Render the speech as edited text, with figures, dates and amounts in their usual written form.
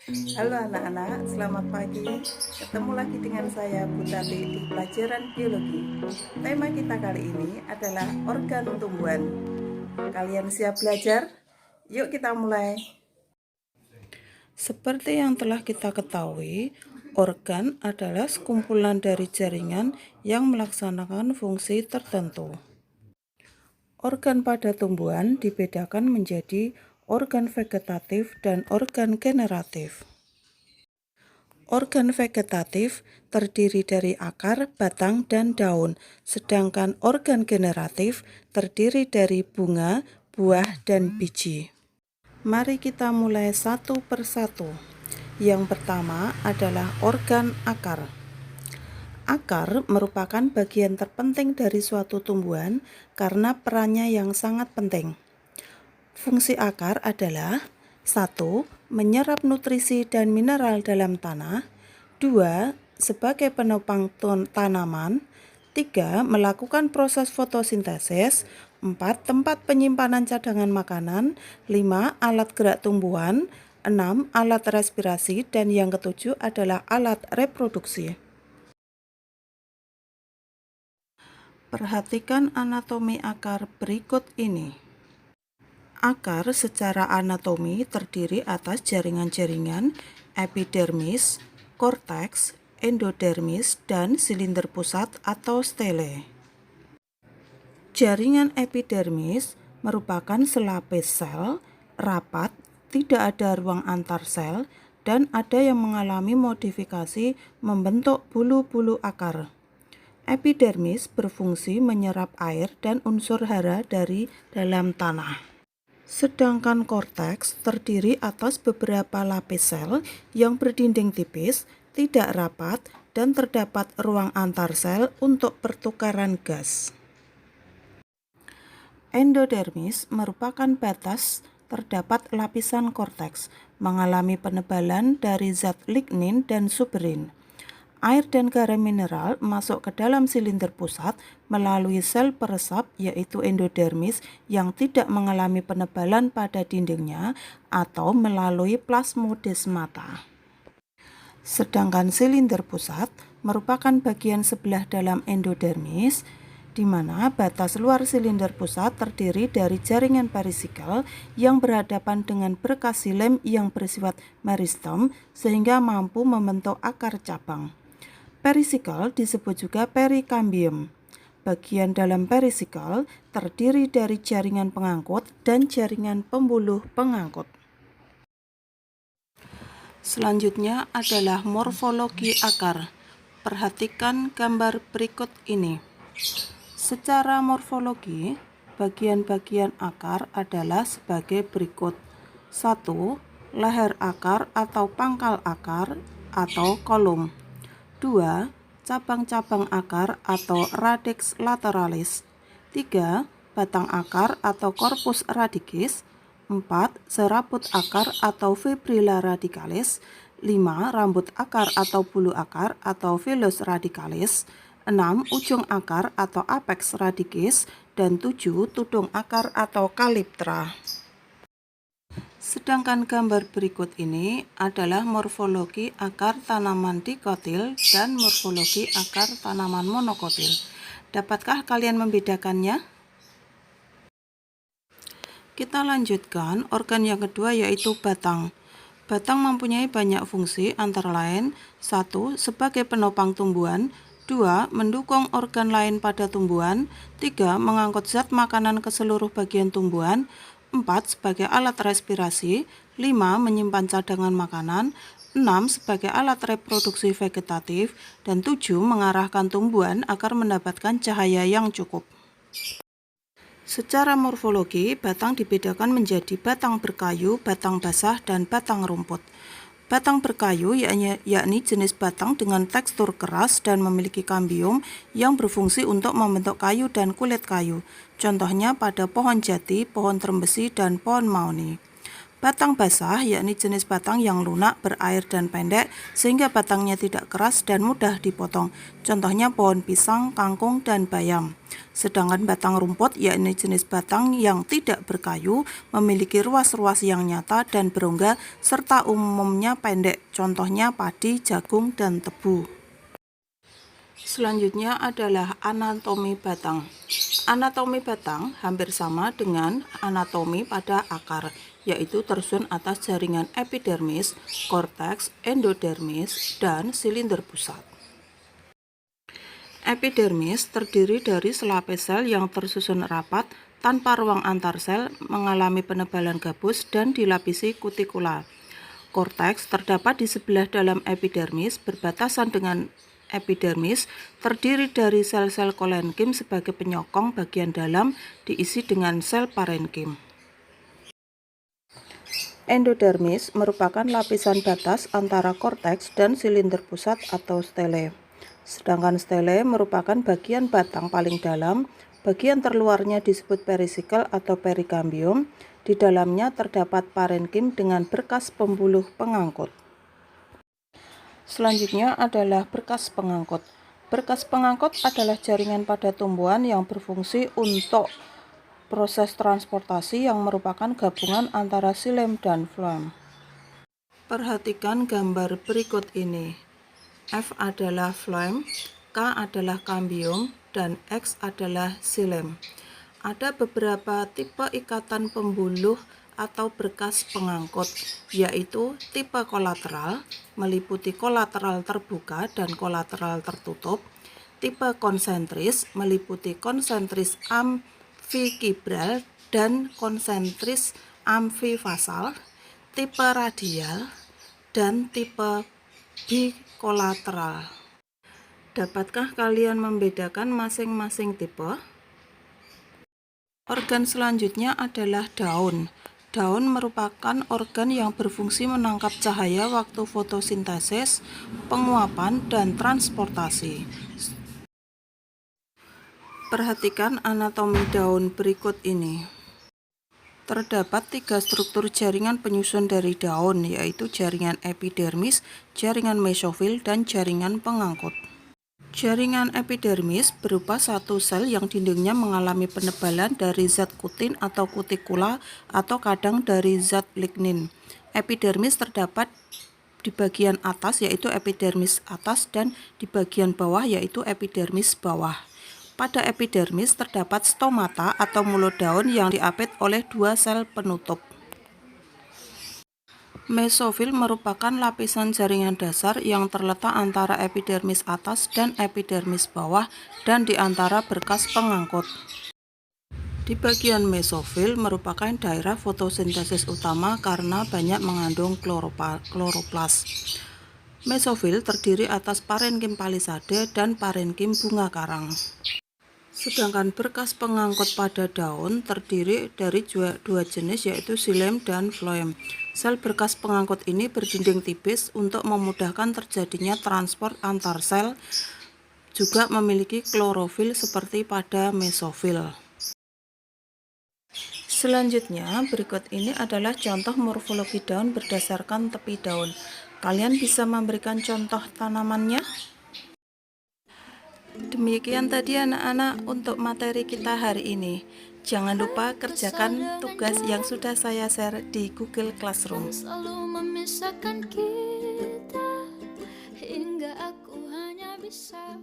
Halo anak-anak, selamat pagi. Ketemu lagi dengan saya Bu Tati di pelajaran biologi. Tema kita kali ini adalah organ tumbuhan. Kalian siap belajar? Yuk kita mulai. Seperti yang telah kita ketahui, organ adalah sekumpulan dari jaringan yang melaksanakan fungsi tertentu. Organ pada tumbuhan dibedakan menjadi organ vegetatif dan organ generatif. Organ vegetatif terdiri dari akar, batang, dan daun, sedangkan organ generatif terdiri dari bunga, buah, dan biji. Mari kita mulai satu persatu. Yang pertama adalah organ akar. Akar merupakan bagian terpenting dari suatu tumbuhan karena perannya yang sangat penting. Fungsi akar adalah 1. Menyerap nutrisi dan mineral dalam tanah. 2. Sebagai penopang tanaman. 3. Melakukan proses fotosintesis. 4. Tempat penyimpanan cadangan makanan. 5. Alat gerak tumbuhan. 6. Alat respirasi. Dan yang ketujuh adalah alat reproduksi. Perhatikan anatomi akar berikut ini. Akar secara anatomi terdiri atas jaringan-jaringan epidermis, korteks, endodermis, dan silinder pusat atau stele. Jaringan epidermis merupakan selapis sel, rapat, tidak ada ruang antar sel, dan ada yang mengalami modifikasi membentuk bulu-bulu akar. Epidermis berfungsi menyerap air dan unsur hara dari dalam tanah. Sedangkan korteks terdiri atas beberapa lapis sel yang berdinding tipis, tidak rapat, dan terdapat ruang antar sel untuk pertukaran gas. Endodermis merupakan batas terdapat lapisan korteks, mengalami penebalan dari zat lignin dan suberin. Air dan garam mineral masuk ke dalam silinder pusat melalui sel peresap yaitu endodermis yang tidak mengalami penebalan pada dindingnya atau melalui plasmodesmata. Sedangkan silinder pusat merupakan bagian sebelah dalam endodermis di mana batas luar silinder pusat terdiri dari jaringan perisikal yang berhadapan dengan berkas xilem yang bersifat meristem sehingga mampu membentuk akar cabang. Perisikal disebut juga perikambium. Bagian dalam perisikal terdiri dari jaringan pengangkut dan jaringan pembuluh pengangkut. Selanjutnya adalah morfologi akar. Perhatikan gambar berikut ini. Secara morfologi, bagian-bagian akar adalah sebagai berikut. 1. Leher akar atau pangkal akar atau kolom. 2. Cabang-cabang akar atau radix lateralis. 3. Batang akar atau corpus radicus. 4. Serabut akar atau fibrilla radicalis. 5. Rambut akar atau bulu akar atau vellus radicalis. 6. Ujung akar atau apex radicus. Dan 7. Tudung akar atau kaliptra. Sedangkan gambar berikut ini adalah morfologi akar tanaman dikotil dan morfologi akar tanaman monokotil. Dapatkah kalian membedakannya? Kita lanjutkan organ yang kedua yaitu batang. Batang mempunyai banyak fungsi antara lain 1. Sebagai penopang tumbuhan, 2. Mendukung organ lain pada tumbuhan, 3. Mengangkut zat makanan ke seluruh bagian tumbuhan, 4. Sebagai alat respirasi, 5. Menyimpan cadangan makanan, 6. Sebagai alat reproduksi vegetatif, dan 7. Mengarahkan tumbuhan agar mendapatkan cahaya yang cukup. Secara morfologi, batang dibedakan menjadi batang berkayu, batang basah, dan batang rumput. Batang berkayu yakni jenis batang dengan tekstur keras dan memiliki kambium yang berfungsi untuk membentuk kayu dan kulit kayu. Contohnya pada pohon jati, pohon trembesi, dan pohon mahoni. Batang basah yakni jenis batang yang lunak, berair dan pendek sehingga batangnya tidak keras dan mudah dipotong. Contohnya pohon pisang, kangkung, dan bayam. Sedangkan batang rumput yakni jenis batang yang tidak berkayu, memiliki ruas-ruas yang nyata dan berongga serta umumnya pendek. Contohnya padi, jagung, dan tebu. Selanjutnya adalah anatomi batang. Anatomi batang hampir sama dengan anatomi pada akar, yaitu tersusun atas jaringan epidermis, korteks, endodermis, dan silinder pusat. Epidermis terdiri dari selapis sel yang tersusun rapat tanpa ruang antar sel, mengalami penebalan gabus, dan dilapisi kutikula. Korteks terdapat di sebelah dalam epidermis, berbatasan dengan epidermis, terdiri dari sel-sel kolenkim sebagai penyokong bagian dalam, diisi dengan sel parenkim. Endodermis merupakan lapisan batas antara korteks dan silinder pusat atau stele. Sedangkan stele merupakan bagian batang paling dalam, bagian terluarnya disebut perisikel atau perikambium. Di dalamnya terdapat parenkim dengan berkas pembuluh pengangkut. Selanjutnya adalah berkas pengangkut. Berkas pengangkut adalah jaringan pada tumbuhan yang berfungsi untuk proses transportasi yang merupakan gabungan antara xilem dan floem. Perhatikan gambar berikut ini. F adalah floem, K adalah kambium, dan X adalah xilem. Ada beberapa tipe ikatan pembuluh atau berkas pengangkut, yaitu tipe kolateral, meliputi kolateral terbuka dan kolateral tertutup, tipe konsentris, meliputi konsentris amfikibral dan konsentris amfifasal, tipe radial, dan tipe bikolateral. Dapatkah kalian membedakan masing-masing tipe? Organ selanjutnya adalah daun. Daun merupakan organ yang berfungsi menangkap cahaya waktu fotosintesis, penguapan, dan transportasi. Perhatikan anatomi daun berikut ini. Terdapat 3 struktur jaringan penyusun dari daun, yaitu jaringan epidermis, jaringan mesofil, dan jaringan pengangkut. Jaringan epidermis berupa satu sel yang dindingnya mengalami penebalan dari zat kutin atau kutikula atau kadang dari zat lignin. Epidermis terdapat di bagian atas yaitu epidermis atas dan di bagian bawah yaitu epidermis bawah. Pada epidermis terdapat stomata atau mulut daun yang diapit oleh 2 sel penutup. Mesofil merupakan lapisan jaringan dasar yang terletak antara epidermis atas dan epidermis bawah dan di antara berkas pengangkut. Di bagian mesofil merupakan daerah fotosintesis utama karena banyak mengandung kloroplas. Mesofil terdiri atas parenkim palisade dan parenkim bunga karang. Sedangkan berkas pengangkut pada daun terdiri dari 2 jenis yaitu xilem dan floem. Sel berkas pengangkut ini berdinding tipis untuk memudahkan terjadinya transport antar sel, juga memiliki klorofil seperti pada mesofil. Selanjutnya, berikut ini adalah contoh morfologi daun berdasarkan tepi daun. Kalian bisa memberikan contoh tanamannya? Demikian tadi anak-anak untuk materi kita hari ini. Jangan lupa kerjakan tugas yang sudah saya share di Google Classroom. Selalu memisahkan kita hingga aku hanya bisa